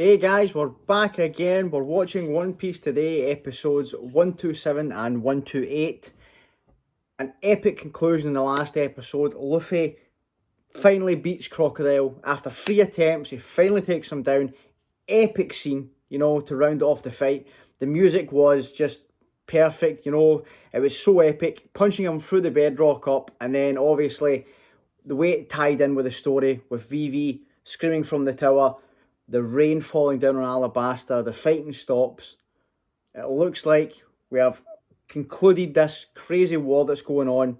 Hey guys, we're back again. We're watching One Piece today, episodes 127 and 128. An epic conclusion in the last episode. Luffy finally beats Crocodile. After 3 attempts, he finally takes him down. Epic scene, to round off the fight. The music was just perfect, it was so epic. Punching him through the bedrock up, and then obviously the way it tied in with the story, with Vivi screaming from the tower, the rain falling down on Alabasta, the fighting stops. It looks like we have concluded this crazy war that's going on.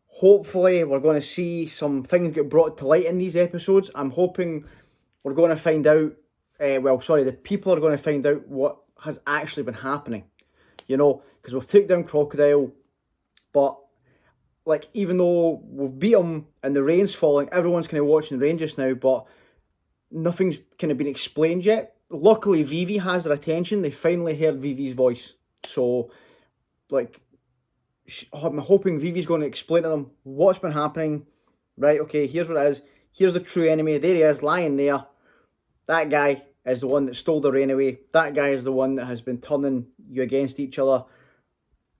Hopefully, we're going to see some things get brought to light in these episodes. I'm hoping we're going to find out, the people are going to find out what has actually been happening. Because we've took down Crocodile, but even though we've beat him and the rain's falling, everyone's kind of watching the rain just now, but nothing's kind of been explained yet. Luckily, Vivi has their attention. They finally heard Vivi's voice. So, I'm hoping Vivi's going to explain to them what's been happening. Right, okay, here's what it is. Here's the true enemy. There he is, lying there. That guy is the one that stole the rain away. That guy is the one that has been turning you against each other.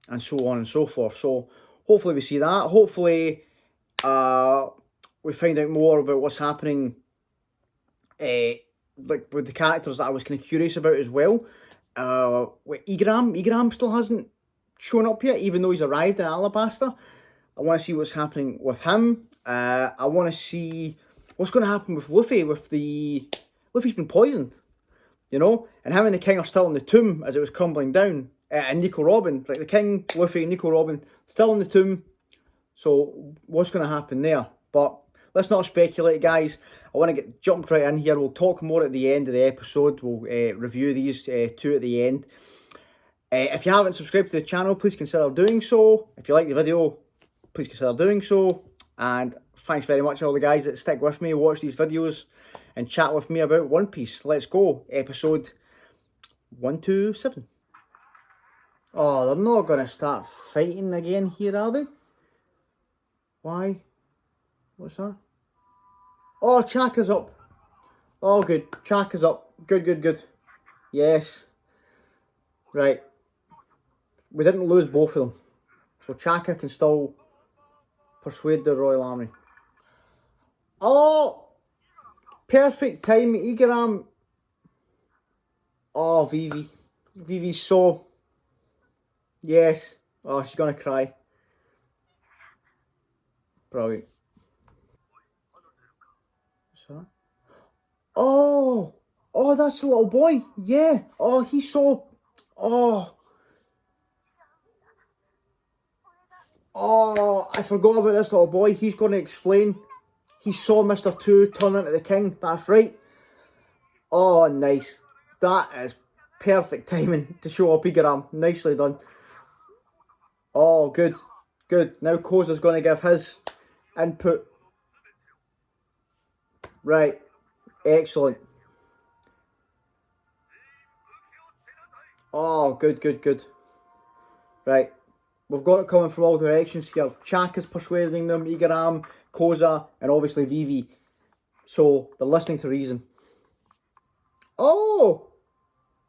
And so on and so forth. So, hopefully we see that. Hopefully, we find out more about what's happening with the characters that I was kind of curious about as well. With Igram still hasn't shown up yet, even though he's arrived in Alabasta. I want to see what's happening with him. I want to see what's going to happen with Luffy. Luffy's been poisoned, and him and the king are still in the tomb as it was crumbling down. And Nico Robin, the king, Luffy, and Nico Robin, still in the tomb. So what's going to happen there? But let's not speculate, guys. I want to get jumped right in here. We'll talk more at the end of the episode. We'll review these two at the end. If you haven't subscribed to the channel, please consider doing so. If you like the video, please consider doing so. And thanks very much to all the guys that stick with me, watch these videos, and chat with me about One Piece. Let's go. Episode 127. Oh, they're not going to start fighting again here, are they? Why? What's that? Oh, Chaka's up. Oh, good. Chaka's up. Good. Yes. Right. We didn't lose both of them. So Chaka can still persuade the Royal Army. Oh! Perfect time. Igaram. Oh, Vivi. Vivi's so... Yes. Oh, she's going to cry. Brilliant. So... Oh! Oh, that's the little boy. Yeah. Oh, he's so... Oh... Oh, I forgot about this little boy. He's going to explain. He saw Mr. 2 turn into the king. That's right. Oh, nice. That is perfect timing to show up Igaram. Nicely done. Oh, good. Now Koza's going to give his input. Right. Excellent. Oh, good. Right. We've got it coming from all directions here. Chaka's persuading them, Igaram, Koza, and obviously Vivi. So, they're listening to reason. Oh,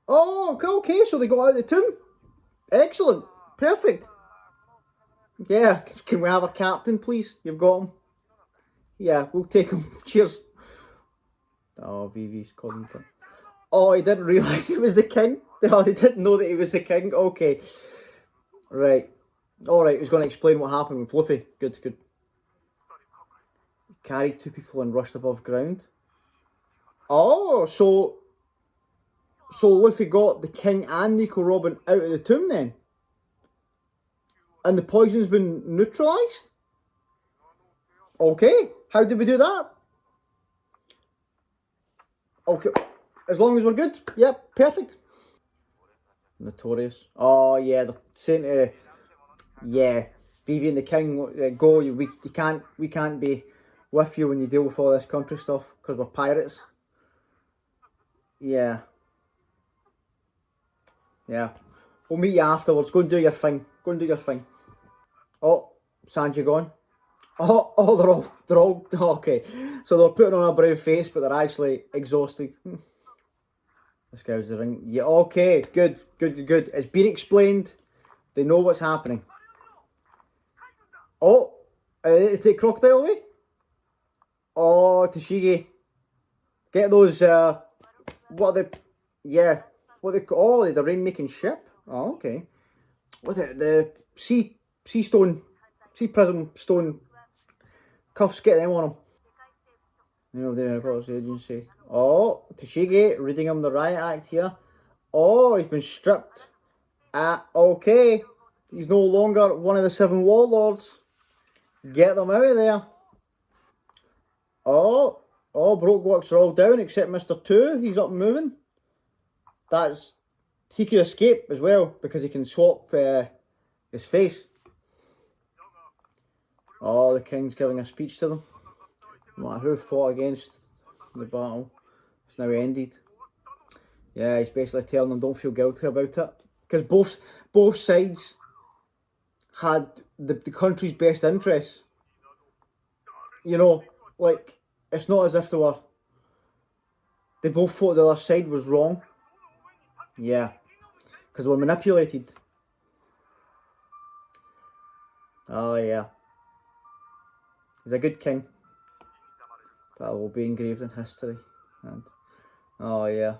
okay, so they got out of the tomb. Excellent. Perfect. Yeah, can we have a captain, please? You've got him. Yeah, we'll take him. Cheers. Oh, Vivi's calling him. Oh, he didn't realise he was the king. Oh, he didn't know that he was the king. Okay. Right. Alright, he's going to explain what happened with Luffy. Good. He carried 2 people and rushed above ground. Oh, so Luffy got the king and Nico Robin out of the tomb then? And the poison's been neutralised? Okay, how did we do that? Okay, as long as we're good. Yep, perfect. Notorious. Oh yeah, they're saying to... Yeah, Vivi and the king go. We can't be with you when you deal with all this country stuff because we're pirates. Yeah. We'll meet you afterwards. Go and do your thing. Oh, Sanji gone. They're all okay. So they're putting on a brave face, but they're actually exhausted. This guy was the ring. Yeah, okay, good. It's been explained. They know what's happening. Oh, take Crocodile away. Oh, Tashigi. Get those, what are they, yeah, what they, oh, the rain-making ship. Oh, okay. What the sea stone, sea prism stone cuffs, get them on him. You know, the Records Agency. Oh, Tashigi reading him the riot act here. Oh, he's been stripped. Okay. He's no longer one of the 7 warlords. Get them out of there. Oh, Broke Walks are all down except Mr. 2. He's up and moving. He could escape as well because he can swap his face. Oh, the king's giving a speech to them. No matter who fought against the battle, it's now ended. Yeah, he's basically telling them don't feel guilty about it. Because both sides had the country's best interests. You know, like, it's not as if they both thought the other side was wrong. Yeah, because they were manipulated. Oh, yeah. He's a good king. That will be engraved in history. And oh, yeah.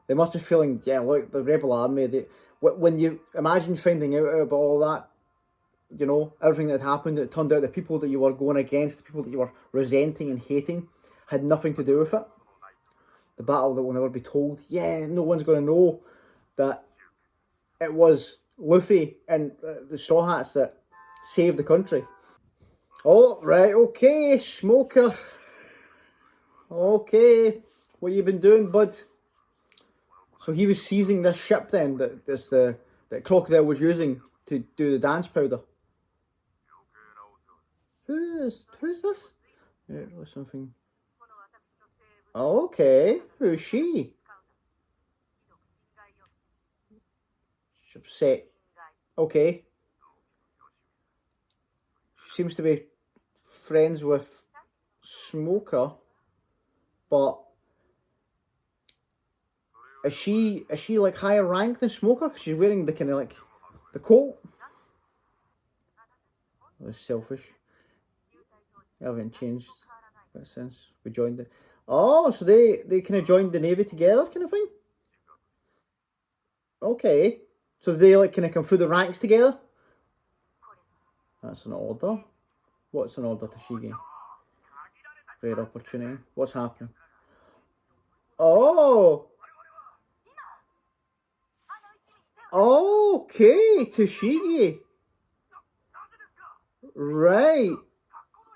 They must be feeling, yeah, look, the rebel army, when you imagine finding out about all that, you know, everything that had happened, it turned out the people that you were going against, the people that you were resenting and hating, had nothing to do with it. The battle that will never be told. Yeah, no one's going to know that it was Luffy and the Straw Hats that saved the country. Oh, right, okay, Smoker. Okay, what you been doing, bud? So he was seizing this ship then, that Crocodile was using to do the dance powder. Who's this? Yeah, or something. Okay, who's she? She's upset. Okay. She seems to be friends with Smoker, but is she like higher rank than Smoker? Cause she's wearing the kind of like the coat. That's selfish. I haven't changed since we joined it. Oh, so they kind of joined the Navy together, kind of thing. Okay, so they like kind of come through the ranks together. That's an order. What's an order, Tashigi? Rare opportunity. What's happening? Oh. Okay, Tashigi. Right.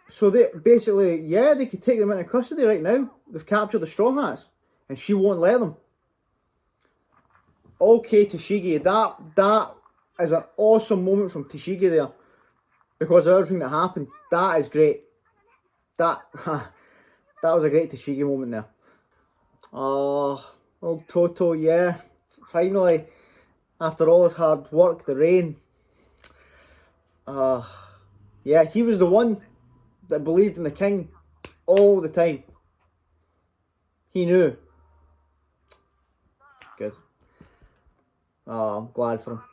So they basically, yeah, they could take them into custody right now. They've captured the Straw Hats, and she won't let them. Okay, Tashigi, that is an awesome moment from Tashigi there, because of everything that happened. That is great. That was a great Tashigi moment there. Oh, Toto, yeah, finally, after all his hard work, the rain. Yeah, he was the one that believed in the king all the time. He knew. Good. Oh, I'm glad for him.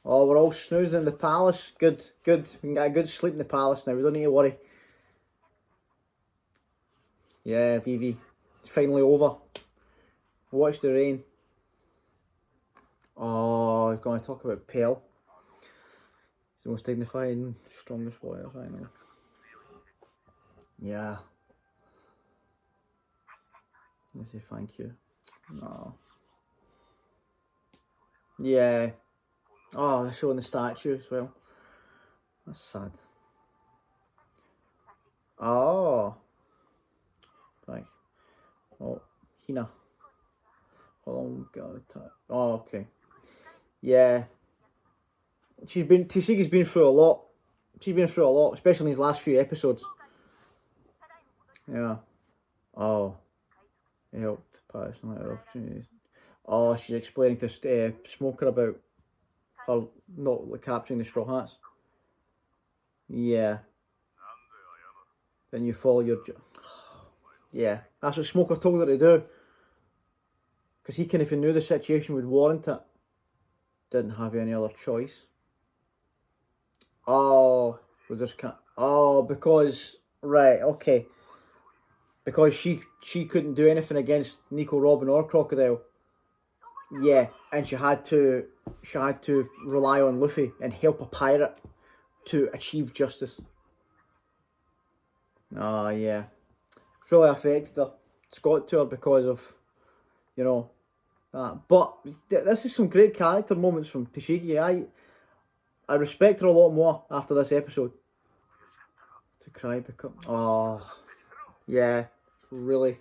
Oh, we're all snoozing in the palace. Good. We can get a good sleep in the palace now. We don't need to worry. Yeah, Vivi. It's finally over. Watch the rain. Oh, we're going to talk about Pearl. He's the most dignified and strongest warrior I know. Yeah. Let's say thank you. No. Yeah. Oh, they're showing the statue as well. That's sad. Oh. Right. Oh, Hina. Oh, God. Oh, okay. Yeah. Tashigi's been through a lot. She's been through a lot, especially in these last few episodes. Yeah. Oh. It helped pass on her opportunities. Oh, she's explaining to Smoker about her not capturing the Straw Hats. Yeah. Then you follow your... Yeah, that's what Smoker told her to do. Because he if he knew the situation would warrant it, didn't have any other choice. Oh, we just can't. Oh, because right, okay. Because she couldn't do anything against Nico Robin or Crocodile. Yeah, and she had to rely on Luffy and help a pirate to achieve justice. Oh yeah, it's really affected her. It's got to her because of you know that. But this is some great character moments from Tashigi. I respect her a lot more after this episode. To cry because yeah, really,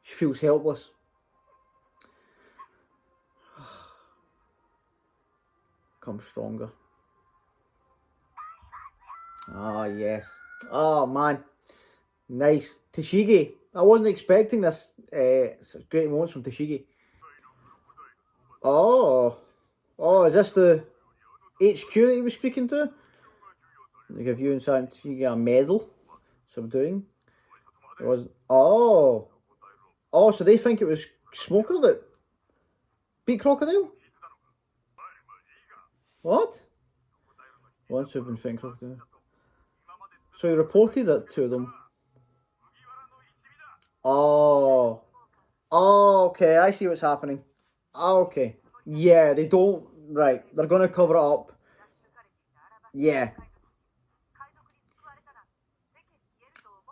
she feels helpless. Come stronger. Ah yes. Oh man, nice Tashigi. I wasn't expecting this. Such great moments from Tashigi. Oh, is this the HQ that he was speaking to? They give you and you get a medal. Subduing. It was so they think it was Smoker that beat Crocodile. What? Once we've been fighting Crocodile. So he reported it to them. Oh, okay. I see what's happening. Okay. Yeah, they don't. Right, they're gonna cover it up. Yeah.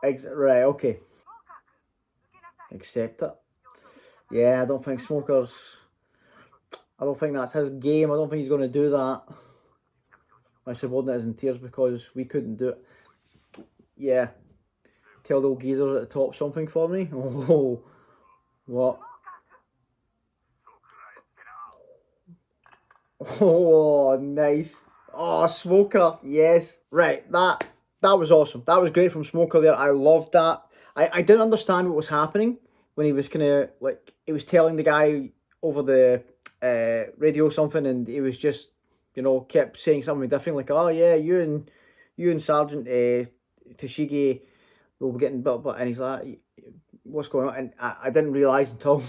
Right. Okay. Accept it. Yeah, I don't think Smoker's. I don't think that's his game. I don't think he's going to do that. My subordinate is in tears because we couldn't do it. Yeah. Tell the old geezers at the top something for me. Oh, what? Oh, nice. Oh, Smoker. Yes. Right. That was awesome. That was great from Smoker there. I loved that. I didn't understand what was happening when he was kind of like he was telling the guy over the radio something, and he was just kept saying something different like, oh yeah, you and Sergeant Tashigi will be getting built, and he's like, what's going on? And I didn't realise until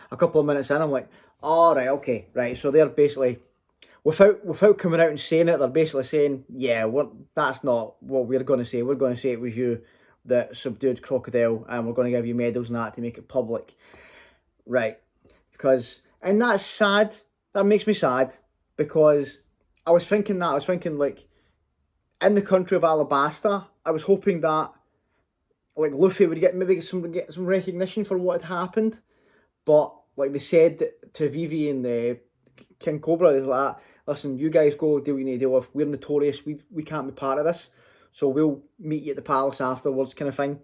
a couple of minutes in. I'm like, all right, okay, right. So they're basically without coming out and saying it, they're basically saying, yeah, that's not what we're going to say. We're going to say it was you that subdued Crocodile, and we're going to give you medals and that to make it public, right? And that's sad. That makes me sad because I was thinking like in the country of Alabasta, I was hoping that like Luffy would get some recognition for what had happened, but like they said to Vivi and the King Cobra, they're like, listen, you guys go deal what you need to deal with. We're notorious. We can't be part of this, so we'll meet you at the palace afterwards, kind of thing.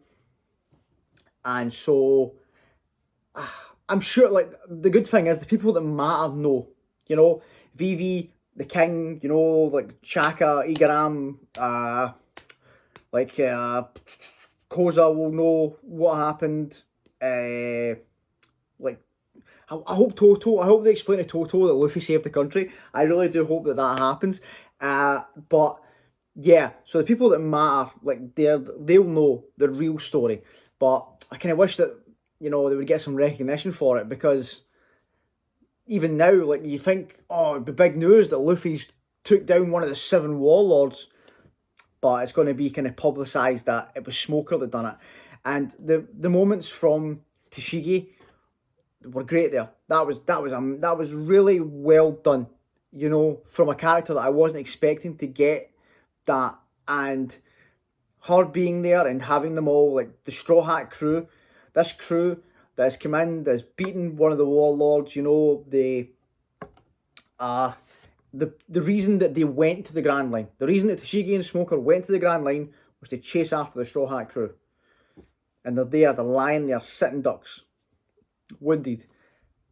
And so I'm sure, like, the good thing is the people that matter know, Vivi, the king, like Chaka, Igaram, Koza will know what happened. Like, I hope Toto. I hope they explain to Toto that Luffy saved the country. I really do hope that happens. But yeah, so the people that matter, like they'll know the real story. But I kind of wish that they would get some recognition for it, because even now, like, you think, oh, it'd be big news that Luffy's took down one of the 7 warlords, but it's going to be kind of publicised that it was Smoker that done it. And the moments from Tashigi were great there. That was really well done. From a character that I wasn't expecting to get that, and her being there and having them all, like the Straw Hat crew, this crew that's come in, that's beaten one of the warlords. The reason that they went to the Grand Line, the reason that Tashigi and Smoker went to the Grand Line was to chase after the Straw Hat crew. And they're lying there, sitting ducks, wounded.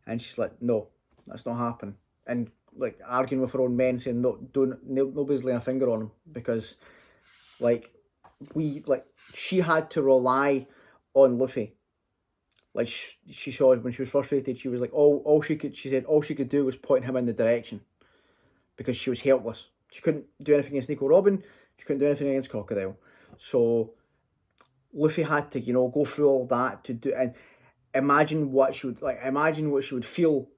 And she's like, no, that's not happening. And like arguing with her own men, saying, no, nobody's laying a finger on him, because she had to rely on Luffy. Like she saw when she was frustrated, she was like, all she could do was point him in the direction, because she was helpless. She couldn't do anything against Nico Robin. She couldn't do anything against Crocodile. So Luffy had to, go through all that to do. And imagine what she would like. Imagine what she would feel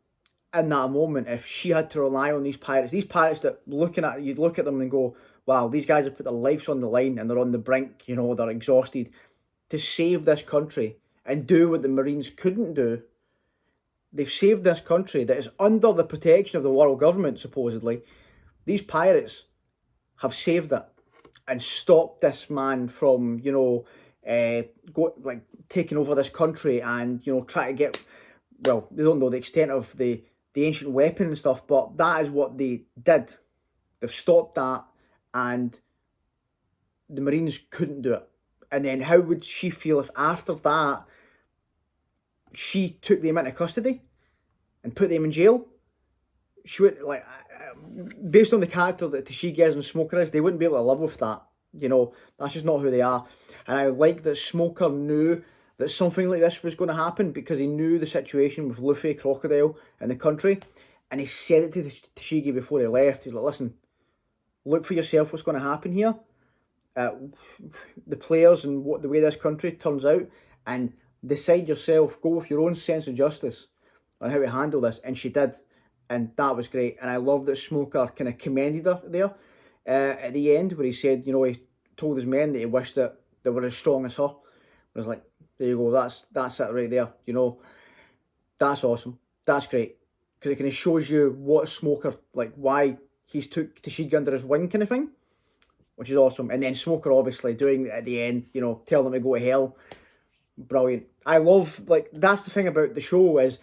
in that moment if she had to rely on these pirates. These pirates that looking at you'd look at them and go, "Wow, these guys have put their lives on the line and they're on the brink. You know, they're exhausted to save this country and do what the Marines couldn't do. They've saved this country that is under the protection of the world government, supposedly. These pirates have saved it and stopped this man from, taking over this country and, try to get, well, they don't know the extent of the ancient weapon and stuff, but that is what they did. They've stopped that and the Marines couldn't do it. And then how would she feel if after that she took them into custody and put them in jail? She would based on the character that Tashigi is and Smoker is, they wouldn't be able to live with that. That's just not who they are. And I like that Smoker knew that something like this was going to happen because he knew the situation with Luffy, Crocodile, and the country. And he said it to Tashigi before he left. He's like, listen, look for yourself what's going to happen here. The players and the way this country turns out, and decide yourself, go with your own sense of justice on how to handle this. And she did. And that was great. And I love that Smoker kind of commended her there at the end where he said, he told his men that he wished that they were as strong as her. I was like, there you go, that's it right there. That's awesome. That's great. Because it kind of shows you what Smoker, like why he's took Tashigi under his wing kind of thing. Which is awesome. And then Smoker obviously doing it at the end, telling them to go to hell. Brilliant. I love, that's the thing about the show is,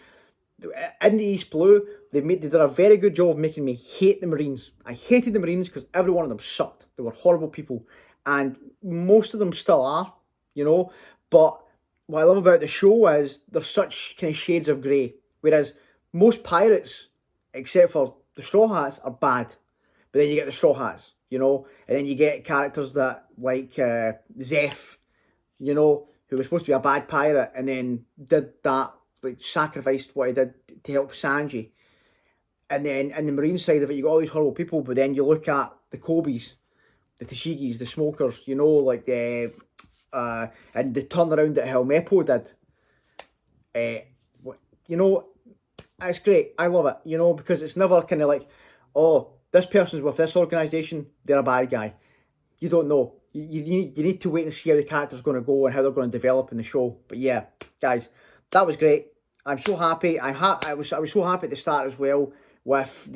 in the East Blue, they did a very good job of making me hate the Marines. I hated the Marines because every one of them sucked. They were horrible people. And most of them still are, But what I love about the show is there's such kind of shades of grey. Whereas most except for the Straw Hats, are bad. But then you get the Straw Hats, And then you get characters that, like Zeph, who was supposed to be a bad pirate and then did that, sacrificed what he did to help Sanji. And then in the Marine side of it, you got all these horrible people, but then you look at the Kobes, the Tashigis, the Smokers, and the turnaround that Helmeppo did. It's great. I love it, because it's never kind of like, oh, this person's with this organisation, they're a bad guy. You don't know. You need to wait and see how the character's going to go and how they're going to develop in the show. But yeah, guys, that was great. I'm so happy. I was so happy at the start as well with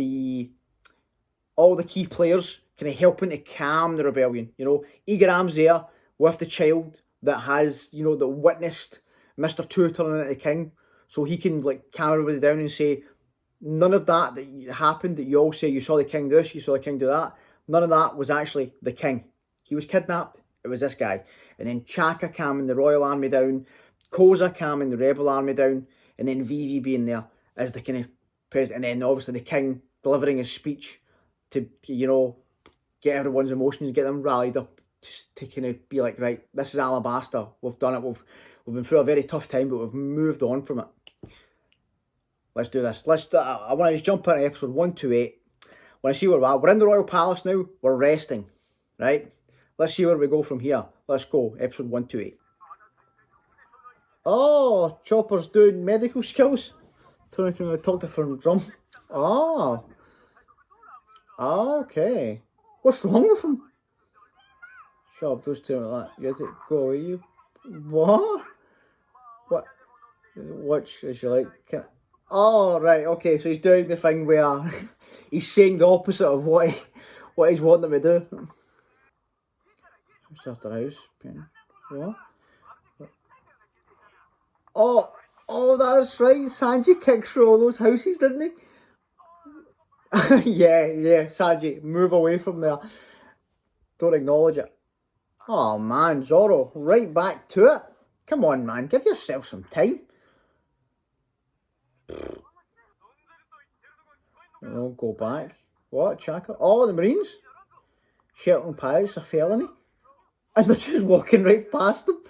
all the key players kind of helping to calm the rebellion. Igaram's there with the child that has, that witnessed Mr. Two turning into the king, so he can calm everybody down and say, none of that happened that you all say you saw the king do this, you saw the king do that. None of that was actually the king. He was kidnapped. It was this guy. And then Chaka calming the royal army down, Koza calming the rebel army down, and then Vivi being there as the kind of president. And then obviously the king delivering his speech to get everyone's emotions, get them rallied up to kind of be like, right, this is Alabasta. We've done it. We've been through a very tough time, but we've moved on from it. Let's do this. I want to just jump into episode 128. Want to see where we're at. We're in the Royal Palace now. We're resting, right? Let's see where we go from here. Let's go. Episode 128. Oh, Chopper's doing medical skills. Tony can talk to from drum. Oh. Okay. What's wrong with him? Shut up, those two like that. You had to go away, you. What? What? Watch as you like. Oh, right, okay, so he's doing the thing where he's saying the opposite of what he's wanting them to do. It's after house, pen. What? Oh, that's right, Sanji kicked through all those houses, didn't he? yeah, Sanji, move away from there. Don't acknowledge it. Oh, man, Zoro, right back to it. Come on, man, give yourself some time. Go back. What, Chaka? Oh, the Marines? Sheltering pirates a felony? And they're just walking right past them.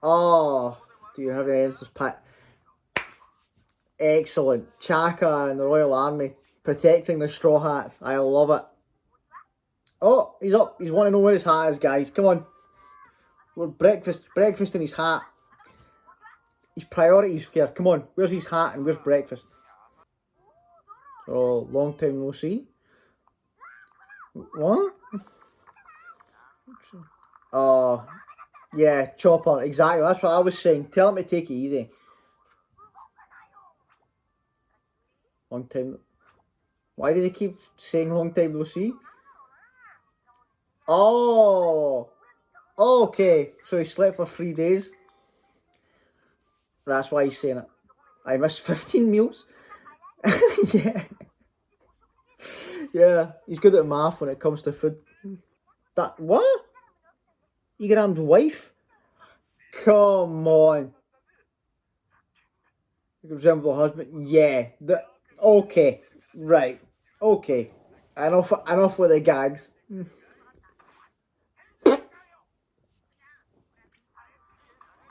Oh, do you have any answers, Pat? Excellent. Chaka and the Royal Army protecting the Straw Hats. I love it. Oh, he's up. He's wanting to know where his hat is, guys. Come on. We're breakfast in his hat. his priorities here. Come on, where's his hat and where's breakfast? Oh, long time no see. What? Oh, yeah, Chopper, exactly. That's what I was saying. Tell him to take it easy. Long time. Why does he keep saying long time no see? Oh, okay. So he slept for 3 days. That's why he's saying it. I missed 15 meals. Yeah. Yeah, he's good at math when it comes to food. That what? Igram's wife? Come on. You resemble a husband? Yeah. Okay. Right. Okay. Enough with the gags.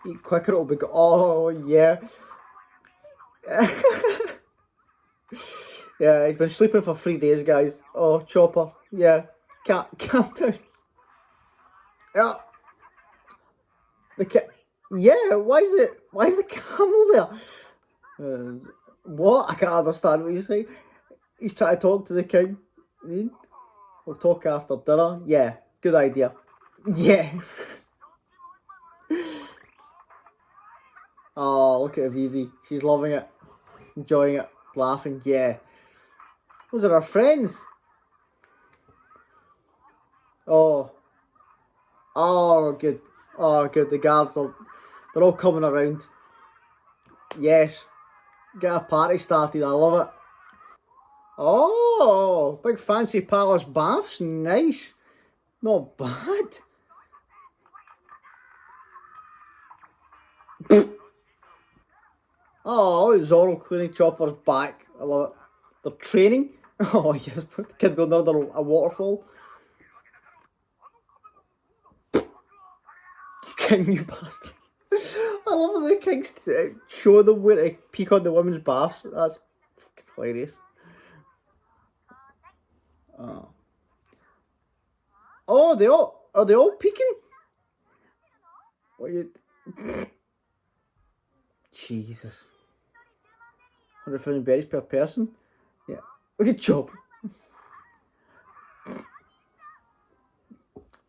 Eat quicker, it'll be good. Oh yeah. Yeah, he's been sleeping for 3 days, guys. Oh, Chopper. Yeah. Calm down. Yeah. Yeah, why is the camel there? What? I can't understand what you say. He's trying to talk to the king. We'll talk after dinner. Yeah, good idea. Yeah. Oh, look at Vivi. She's loving it, enjoying it, laughing. Yeah. Those are our friends. Oh. Oh, good. Oh, good. The guards they're all coming around. Yes. Get a party started. I love it. Oh, big fancy palace baths. Nice. Not bad. Oh, Zoro cleaning Chopper's back. I love it. They're training. Oh, yes, put the kid under a waterfall. King, you bastard. I love that the kings show them where to peek on the women's baths. That's hilarious. Oh. Oh, are they all peeking? What you? Jesus. 100,000 berries per person. Yeah. Good job.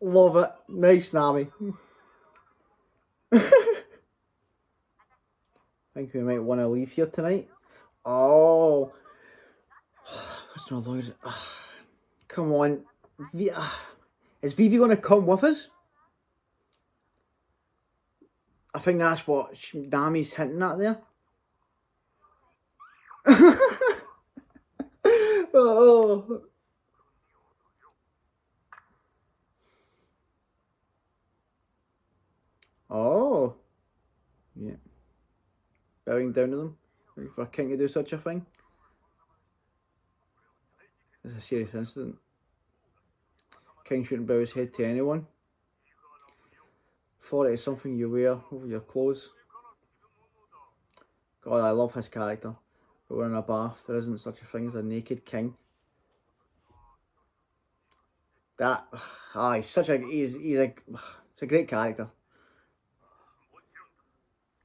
Love it. Nice, Nami. I think we might want to leave here tonight. Oh. What's my lord? Come on. Is Vivi going to come with us? I think that's what Nami's hinting at there. Oh. Oh. Yeah. Bowing down to them. For a king to do such a thing. It's a serious incident. King shouldn't bow his head to anyone. For it is something you wear over your clothes. God, I love his character. But we're in a bath. There isn't such a thing as a naked king. That he's such a it's a great character.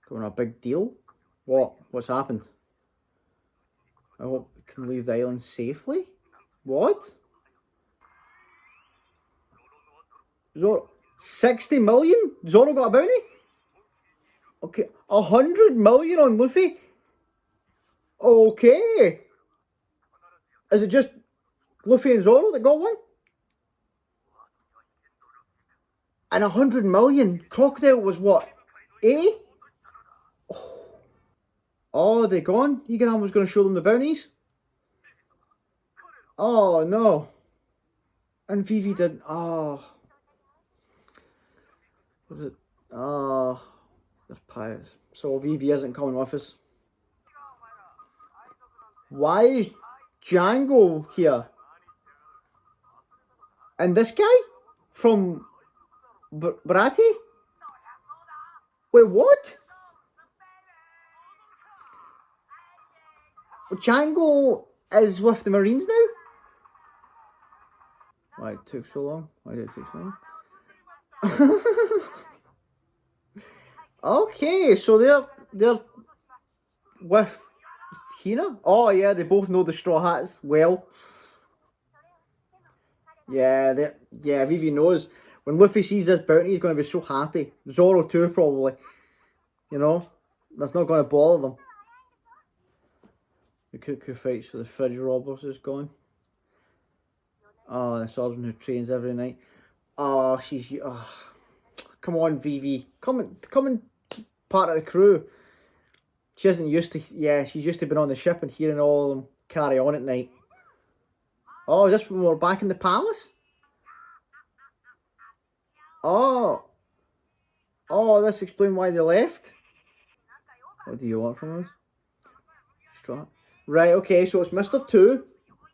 Going a big deal. What's happened? I hope we can leave the island safely. What? Zoro 60 million? Zoro got a bounty? Okay, 100 million on Luffy? Okay. Is it just Luffy and Zoro that got one? And 100 million? Crocodile was what? Eh? Oh, they gone? Egan was going to show them the bounties? Oh, no. And Vivi didn't. Oh. Was it? Oh. They're pirates. So Vivi isn't coming with us. Why is Django here? And this guy? From Bratty? Wait, what? Django is with the Marines now? Why it took so long? Why did it take so long? Okay, so they're with Hina. Oh yeah, they both know the Straw Hats well. Yeah, yeah. Vivi knows when Luffy sees this bounty, he's going to be so happy. Zoro too, probably. You know, that's not going to bother them. The cuckoo fights for the fridge robbers is gone. Oh, the swordsman who trains every night. Oh, she's. Oh, come on, Vivi. Come and part of the crew. She isn't used to. Yeah, she's used to being on the ship and hearing all of them carry on at night. Oh, is this when we're back in the palace? Oh, oh, this explains why they left. What do you want from us? Straw. Right, okay, so it's Mr. Two.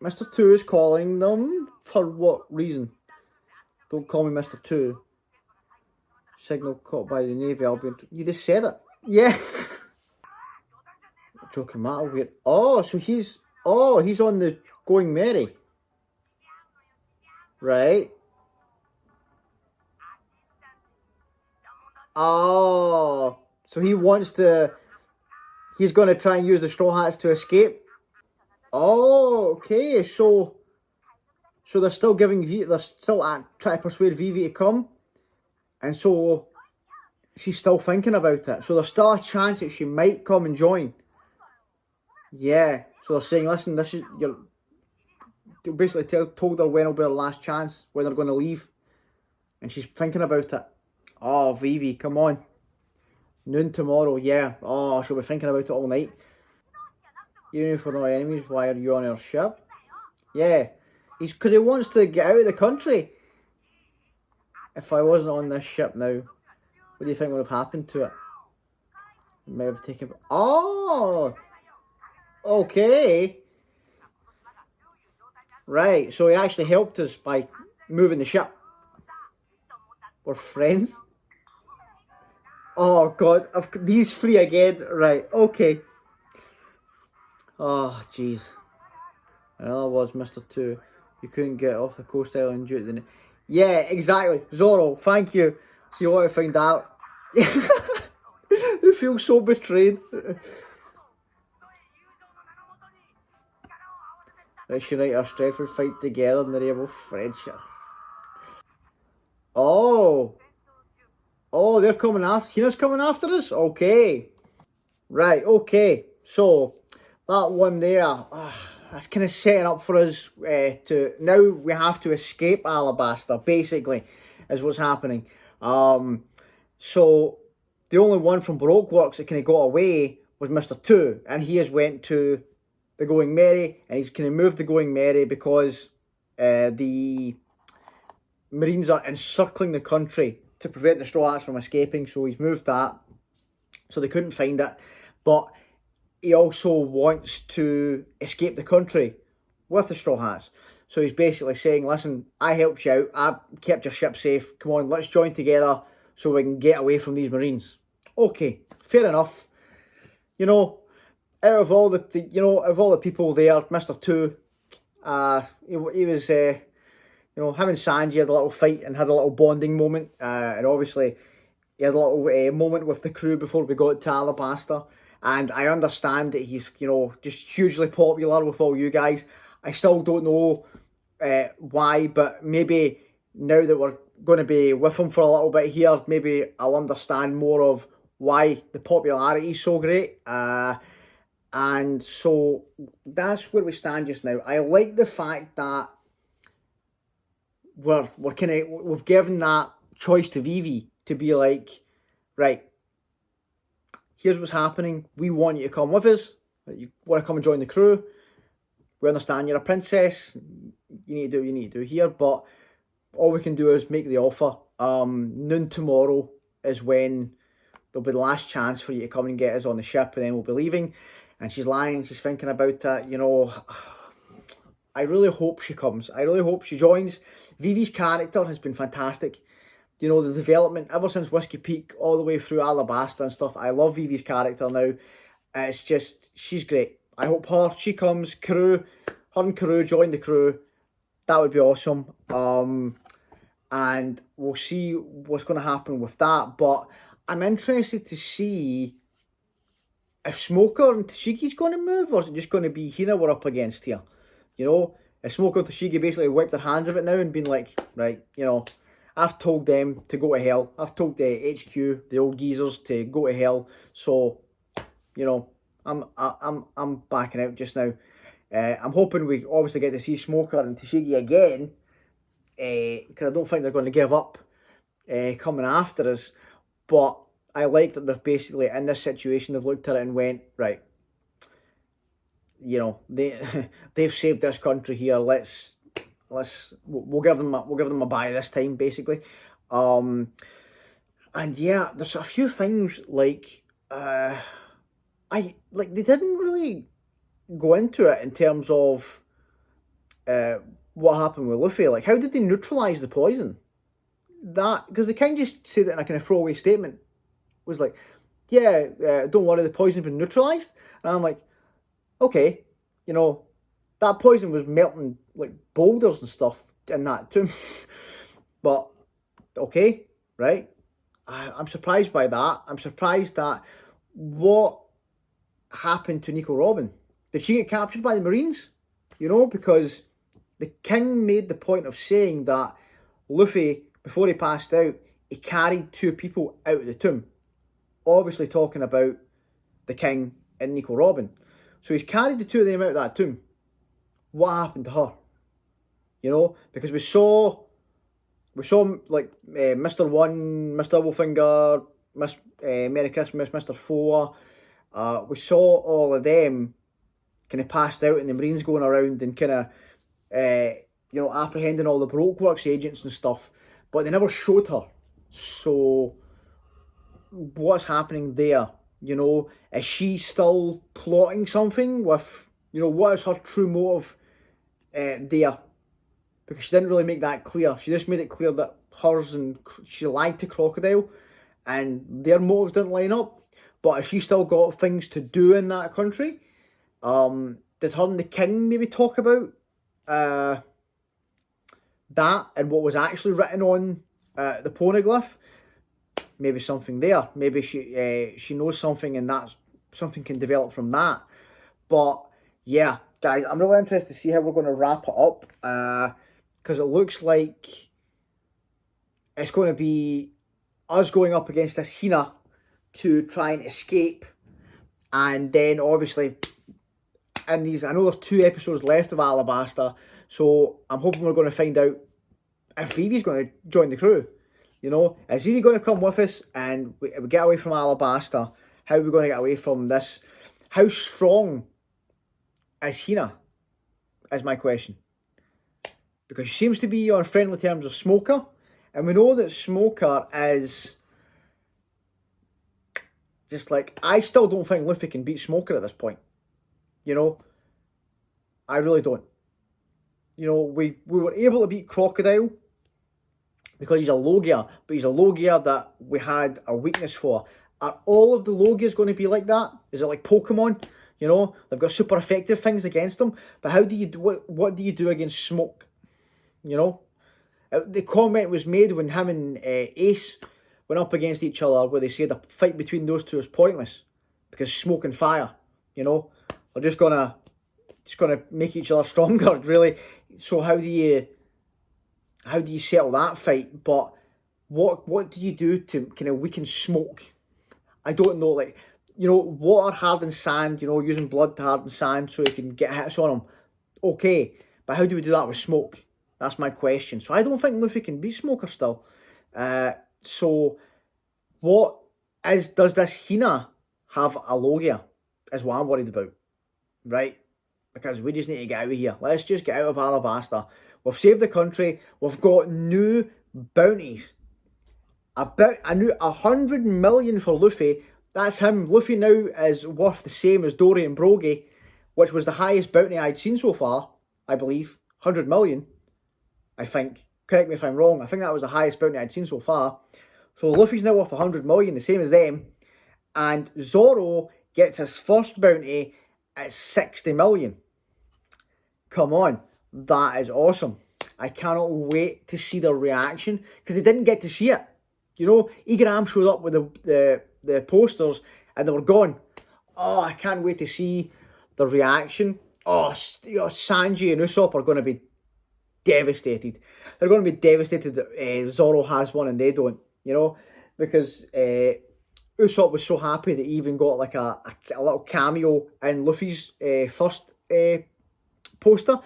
Mr. Two is calling them for what reason? Don't call me Mr. Two. Signal caught by the Navy. You just said it. Yeah. Joking matter weird. Oh, so he's on the Going Merry. Right. Oh. So he's gonna try and use the Straw Hats to escape. Oh, okay. So they're still they're still trying to persuade Vivi to come. And so she's still thinking about it. So there's still a chance that she might come and join. Yeah. So they're saying, listen, this is you're basically told her when will be her last chance, when they're going to leave. And she's thinking about it. Oh, Vivi, come on. Noon tomorrow, yeah. Oh, she'll be thinking about it all night. Even if we're not enemies, why are you on our ship? Yeah. He's because he wants to get out of the country. If I wasn't on this ship now, what do you think would have happened to it? It might have taken. Oh, okay. Right. So he actually helped us by moving the ship. We're friends. Oh God, these three again. Right. Okay. Oh jeez. Another was Mr. Two. You couldn't get off the coast island due to the. Yeah, exactly. Zoro, thank you. So you want to find out? They feel so betrayed. Let's unite our strength and fight together in the name of friendship. Oh. Oh, they're coming after. Hina's coming after us? Okay. Right, okay. So, that one there, that's kind of setting up for us to. Now we have to escape Alabasta, basically, is what's happening. So, the only one from Baroque Works that kind of got away was Mr. Two, and he has went to the Going Merry, and he's kind of moved the Going Merry because the Marines are encircling the country to prevent the Straw Hats from escaping, so he's moved that. So they couldn't find it. But he also wants to escape the country with the Straw Hats. So he's basically saying, listen, I helped you out. I kept your ship safe. Come on, let's join together so we can get away from these Marines. Okay, fair enough. You know, out of all the people there, Mr. Two, he was him and Sanji had a little fight and had a little bonding moment, and obviously he had a little moment with the crew before we got to Alabasta. And I understand that he's just hugely popular with all you guys. I still don't know why, but maybe now that we're going to be with him for a little bit here, maybe I'll understand more of why the popularity is so great. And so that's where we stand just now. I like the fact that we've given that choice to Vivi to be like, right, here's what's happening. We want you to come with us. You want to come and join the crew. We understand you're a princess. You need to do what you need to do here, but all we can do is make the offer. Noon tomorrow is when there'll be the last chance for you to come and get us on the ship, and then we'll be leaving. And she's lying. She's thinking about it. I really hope she comes. I really hope she joins. Vivi's character has been fantastic. The development ever since Whiskey Peak all the way through Alabasta and stuff. I love Vivi's character now. It's just, she's great. I hope she comes, her and crew join the crew. That would be awesome. And we'll see what's going to happen with that. But I'm interested to see if Smoker and Tashigi's going to move, or is it just going to be Hina we're up against here? You know, if Smoker and Tashigi basically wiped their hands of it now and been like, right, you know, I've told them to go to hell. I've told the HQ, the old geezers, to go to hell. So, you know, I'm backing out just now. I'm hoping we obviously get to see Smoker and Tashigi again, because I don't think they're going to give up coming after us. But I like that they've basically, in this situation, they've looked at it and went, right, you know, they've saved this country here. We'll give them a buy this time, basically. And yeah, there's a few things like they didn't really go into it in terms of what happened with Luffy. Like, how did they neutralize the poison? That, because they kind of just said it in a kind of throwaway statement. Was like, yeah, don't worry, the poison's been neutralized. And I'm like, okay, you know, that poison was melting like boulders and stuff in that tomb. But okay, right. I'm surprised by that. I'm surprised that what happened to Nico Robin. Did she get captured by the Marines? You know, because the king made the point of saying that Luffy, before he passed out, he carried 2 people out of the tomb. Obviously talking about the king and Nico Robin. So he's carried the 2 of them out of that tomb. What happened to her? You know, because we saw like Mr. One, Mr. Doublefinger, Merry Christmas, Mr. Four. We saw all of them kind of passed out, and the Marines going around and kind of you know, apprehending all the Baroque Works agents and stuff, but they never showed her. So what's happening there? You know, is she still plotting something with, you know, what is her true motive there? Because she didn't really make that clear. She just made it clear that she lied to Crocodile and their motives didn't line up. But has she still got things to do in that country? Did her and the king maybe talk about that and what was actually written on the poneglyph? Maybe something there. Maybe she knows something, and that's something can develop from that. But yeah, guys, I'm really interested to see how we're going to wrap it up, because it looks like it's going to be us going up against this Hina to try and escape, and then obviously in these, I know there's 2 episodes left of Alabasta, so I'm hoping we're going to find out if Vivi's going to join the crew. You know, is Vivi going to come with us and we get away from Alabasta? How are we going to get away from this? How strong is Hina? Is my question. Because she seems to be on friendly terms with Smoker, and we know that Smoker is just like, I still don't think Luffy can beat Smoker at this point. You know, I really don't. You know, we were able to beat Crocodile because he's a Logia, but he's a Logia that we had a weakness for. Are all of the Logias going to be like that? Is it like Pokemon? You know, they've got super effective things against them, but how do you do, what do you do against Smoke? You know, the comment was made when him and Ace went up against each other, where they said the fight between those 2 is pointless because Smoke and Fire, you know, are just gonna make each other stronger, really. So how do you settle that fight? But what do you do to kind of weaken Smoke? I don't know, like, you know, water hardened sand, you know, using blood to harden sand so you can get hits on him. Okay, but how do we do that with Smoke? That's my question. So I don't think Luffy can beat Smoker still. So does this Hina have a Logia? Is what I'm worried about. Right? Because we just need to get out of here. Let's just get out of Alabasta. We've saved the country. We've got new bounties. A new 100 million for Luffy. That's him. Luffy now is worth the same as Dory and Brogy, which was the highest bounty I'd seen so far, I believe. 100 million, I think. Correct me if I'm wrong. I think that was the highest bounty I'd seen so far. So Luffy's now worth 100 million, the same as them. And Zoro gets his first bounty at 60 million. Come on. That is awesome. I cannot wait to see their reaction, because they didn't get to see it. You know, Igaram showed up with the posters and they were gone. oh, I can't wait to see the reaction. Oh, Sanji and Usopp are going to be devastated. They're going to be devastated that Zoro has one and they don't, because Usopp was so happy that he even got like a little cameo in Luffy's first poster,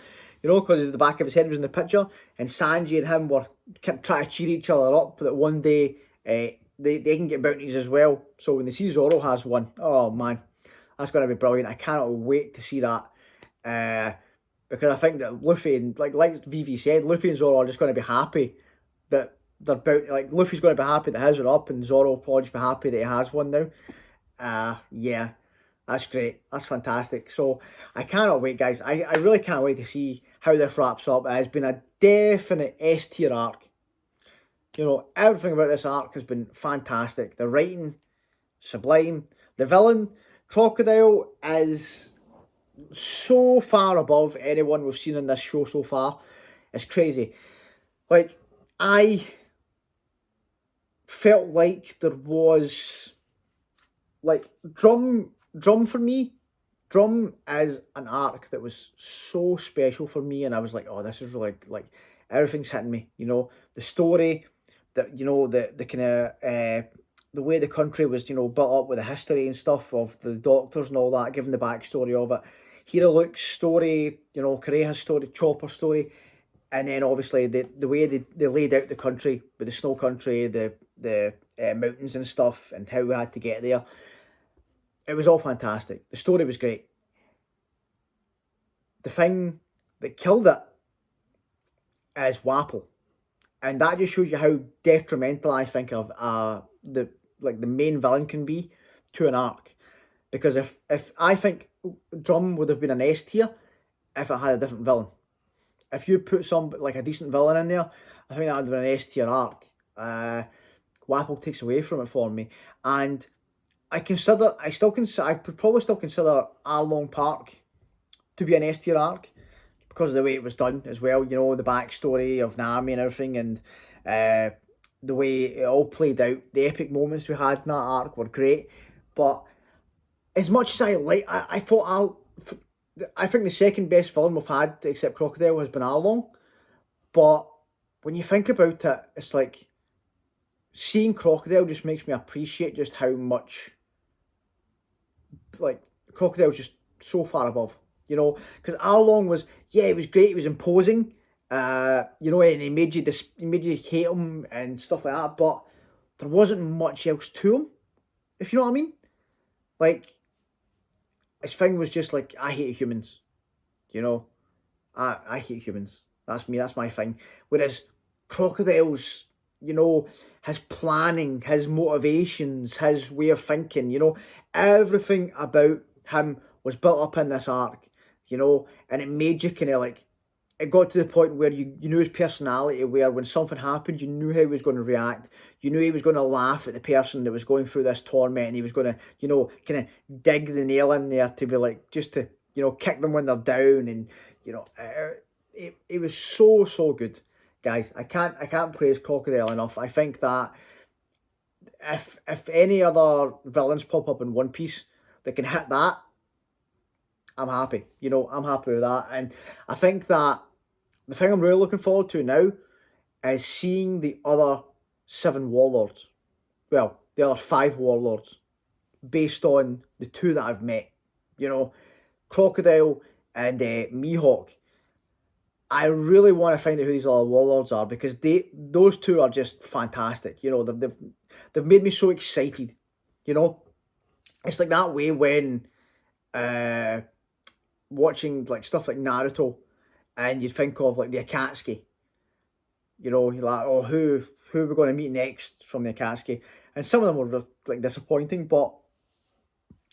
because the back of his head was in the picture, and Sanji and him were trying to cheer each other up that one day they can get bounties as well. So when they see Zoro has one, oh man, that's going to be brilliant. I cannot wait to see that. Because I think that Luffy and like Vivi said, Luffy and Zoro are just going to be happy that they're bounty. Like Luffy's going to be happy that his are up, and Zoro will probably just be happy that he has one now. Yeah, that's great. That's fantastic. So I cannot wait, guys. I really can't wait to see how this wraps up. It has been a definite S tier arc. Everything about this arc has been fantastic. The writing, sublime. The villain, Crocodile, is so far above anyone we've seen in this show so far. It's crazy. Like, I felt like there was, like, Drum for me. Drum is an arc that was so special for me, and I was like, oh, this is really, like, everything's hitting me. The story, that the kind of the way the country was built up with the history and stuff of the doctors and all that, given the backstory of it. Hero Luke's story, Korea's story, Chopper's story, and then obviously the way they laid out the country with the snow country, the mountains and stuff, and how we had to get there. It was all fantastic. The story was great. The thing that killed it is Wapple. And that just shows you how detrimental I think of the main villain can be to an arc. Because if I think Drum would have been an S tier if it had a different villain. If you put a decent villain in there, I think that would have been an S tier arc. Wapple takes away from it for me. And I could probably still consider Arlong Park to be an S tier arc, because of the way it was done as well, the backstory of Nami and everything, and the way it all played out. The epic moments we had in that arc were great, but as much as I think the second best villain we've had, except Crocodile, has been Arlong. But when you think about it, it's like seeing Crocodile just makes me appreciate just how much, like, Crocodile's just so far above. Because Arlong was, it was great, he was imposing, and he made you hate him and stuff like that, but there wasn't much else to him, if you know what I mean. Like, his thing was just like, I hate humans, I hate humans, that's me, that's my thing. Whereas Crocodile's, his planning, his motivations, his way of thinking, everything about him was built up in this arc. And it made you kind of like, it got to the point where you knew his personality, where when something happened, you knew how he was going to react. You knew he was going to laugh at the person that was going through this torment, and he was going to, kind of dig the nail in there to be like, just to, kick them when they're down. And, it was so, so good, guys. I can't praise Crocodile enough. I think that if any other villains pop up in One Piece that can hit that, I'm happy. I'm happy with that. And I think that the thing I'm really looking forward to now is seeing the other 7 warlords. Well, the other 5 warlords, based on the 2 that I've met. Crocodile and Mihawk. I really want to find out who these other warlords are, because those 2 are just fantastic. They've made me so excited. It's like that way when watching like stuff like Naruto, and you'd think of like the Akatsuki. You're like, oh, who are we going to meet next from the Akatsuki? And some of them were like disappointing, but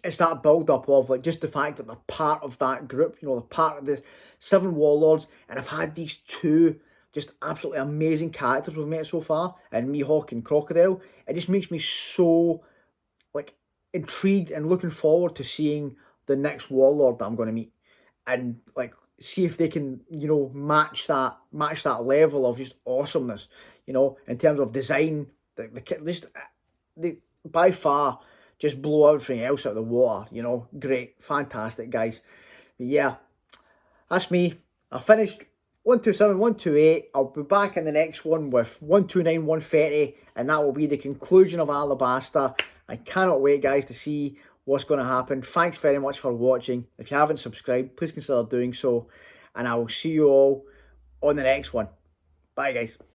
it's that build up of like just the fact that they're part of that group. They're part of the 7 warlords, and I've had these 2 just absolutely amazing characters we've met so far, and Mihawk and Crocodile. It just makes me so like intrigued and looking forward to seeing the next warlord that I'm going to meet, and like see if they can match that level of just awesomeness, in terms of design. They by far just blow everything else out of the water, you know. Great, fantastic, guys. But yeah, that's me. I finished 127, 128. I'll be back in the next one with 129, 130, and that will be the conclusion of Alabasta. I cannot wait, guys, to see what's going to happen. Thanks very much for watching. If you haven't subscribed, please consider doing so, and I will see you all on the next one. Bye, guys.